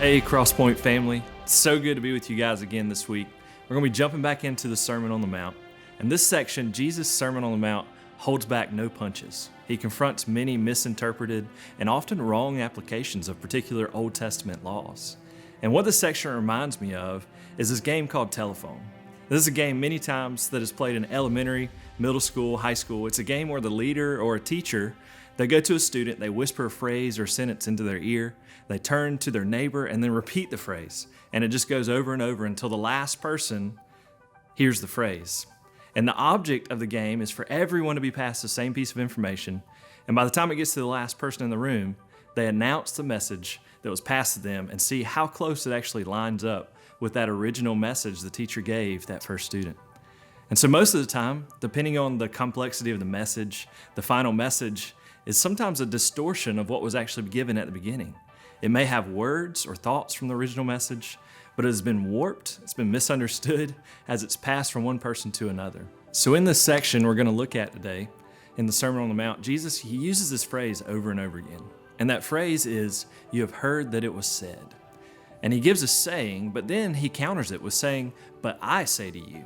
Hey, Crosspoint family. It's so good to be with you guys again this week. We're going to be jumping back into the Sermon on the Mount. In this section, Jesus' Sermon on the Mount holds back no punches. He confronts many misinterpreted and often wrong applications of particular Old Testament laws. And what this section reminds me of is this game called Telephone. This is a game many times that is played in elementary, middle school, high school. It's a game where the leader or a teacher, they go to a student, they whisper a phrase or sentence into their ear, they turn to their neighbor and then repeat the phrase. And it just goes over and over until the last person hears the phrase. And the object of the game is for everyone to be passed the same piece of information. And by the time it gets to the last person in the room, they announce the message that was passed to them and see how close it actually lines up with that original message the teacher gave that first student. And so most of the time, depending on the complexity of the message, the final message is sometimes a distortion of what was actually given at the beginning. It may have words or thoughts from the original message, but it has been warped, it's been misunderstood as it's passed from one person to another. So in this section we're going to look at today, in the Sermon on the Mount, Jesus, he uses this phrase over and over again. And that phrase is, "You have heard that it was said." And he gives a saying, but then he counters it with saying, "But I say to you."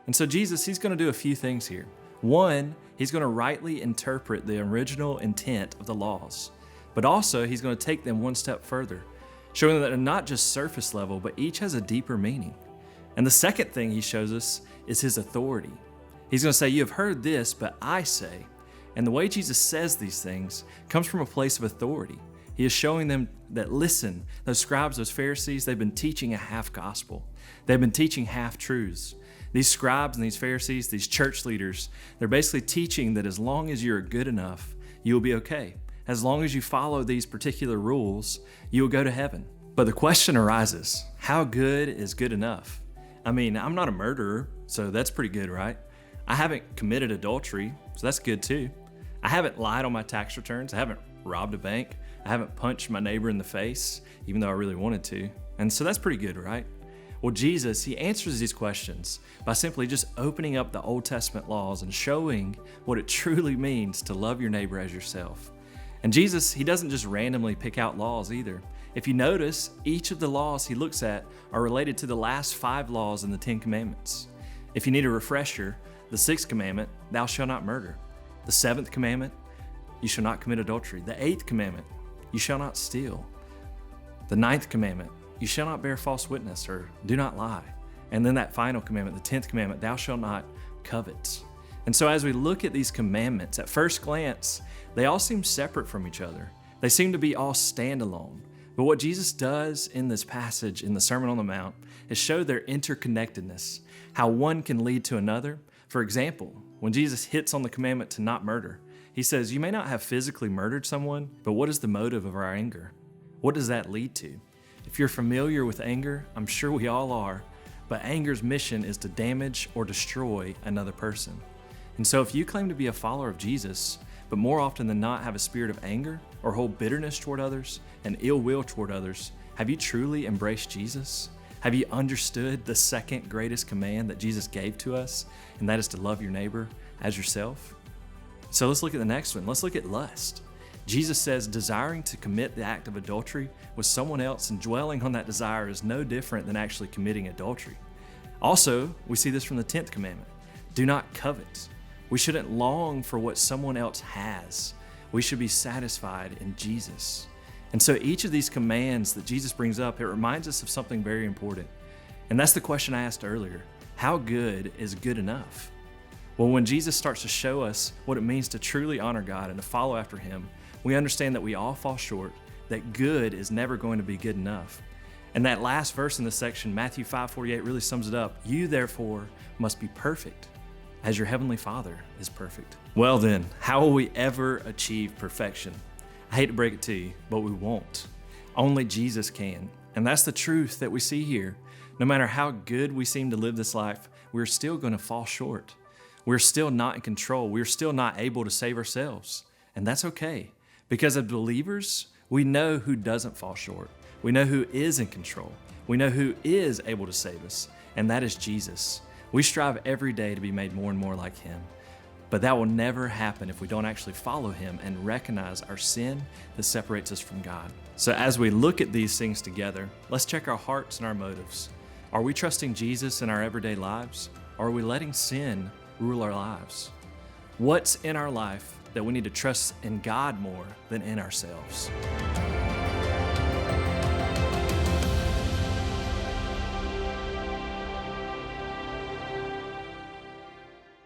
And so Jesus, he's going to do a few things here. One, he's going to rightly interpret the original intent of the laws, but also he's going to take them one step further, showing that they're not just surface level, but each has a deeper meaning. And the second thing he shows us is his authority. He's going to say, "You have heard this, but I say." And the way Jesus says these things comes from a place of authority. He is showing them that, listen, those scribes, those Pharisees, they've been teaching a half gospel. They've been teaching half truths. These scribes and these Pharisees, these church leaders, they're basically teaching that as long as you're good enough, you'll be okay. As long as you follow these particular rules, you'll go to heaven. But the question arises, how good is good enough? I mean, I'm not a murderer, so that's pretty good, right? I haven't committed adultery, so that's good too. I haven't lied on my tax returns. I haven't robbed a bank. I haven't punched my neighbor in the face, even though I really wanted to. And so that's pretty good, right? Well, Jesus, he answers these questions by simply just opening up the Old Testament laws and showing what it truly means to love your neighbor as yourself. And Jesus, he doesn't just randomly pick out laws either. If you notice, each of the laws he looks at are related to the last 5 laws in the 10 Commandments. If you need a refresher, the 6th commandment, "Thou shalt not murder." The 7th commandment, "You shall not commit adultery." The 8th commandment, "You shall not steal." The 9th commandment, "You shall not bear false witness," or "do not lie." And then that final commandment, the 10th commandment, "Thou shalt not covet." And so as we look at these commandments, at first glance, they all seem separate from each other. They seem to be all standalone. But what Jesus does in this passage, in the Sermon on the Mount, is show their interconnectedness, how one can lead to another. For example, when Jesus hits on the commandment to not murder, he says, "You may not have physically murdered someone, but what is the motive of our anger? What does that lead to?" If you're familiar with anger, I'm sure we all are, but anger's mission is to damage or destroy another person. And so if you claim to be a follower of Jesus, but more often than not have a spirit of anger or hold bitterness toward others and ill will toward others, have you truly embraced Jesus? Have you understood the second greatest command that Jesus gave to us, and that is to love your neighbor as yourself? So let's look at the next one. Let's look at lust. Jesus says desiring to commit the act of adultery with someone else and dwelling on that desire is no different than actually committing adultery. Also, we see this from the 10th commandment. Do not covet. We shouldn't long for what someone else has. We should be satisfied in Jesus. And so each of these commands that Jesus brings up, it reminds us of something very important. And that's the question I asked earlier. How good is good enough? Well, when Jesus starts to show us what it means to truly honor God and to follow after Him, we understand that we all fall short, that good is never going to be good enough. And that last verse in this section, Matthew 5:48, really sums it up. You therefore must be perfect, as your heavenly Father is perfect. Well then, how will we ever achieve perfection? I hate to break it to you, but we won't. Only Jesus can. And that's the truth that we see here. No matter how good we seem to live this life, we're still going to fall short. We're still not in control. We're still not able to save ourselves. And that's okay. Because as believers, we know who doesn't fall short. We know who is in control. We know who is able to save us, and that is Jesus. We strive every day to be made more and more like Him. But that will never happen if we don't actually follow him and recognize our sin that separates us from God. So as we look at these things together, let's check our hearts and our motives. Are we trusting Jesus in our everyday lives? Or are we letting sin rule our lives? What's in our life that we need to trust in God more than in ourselves?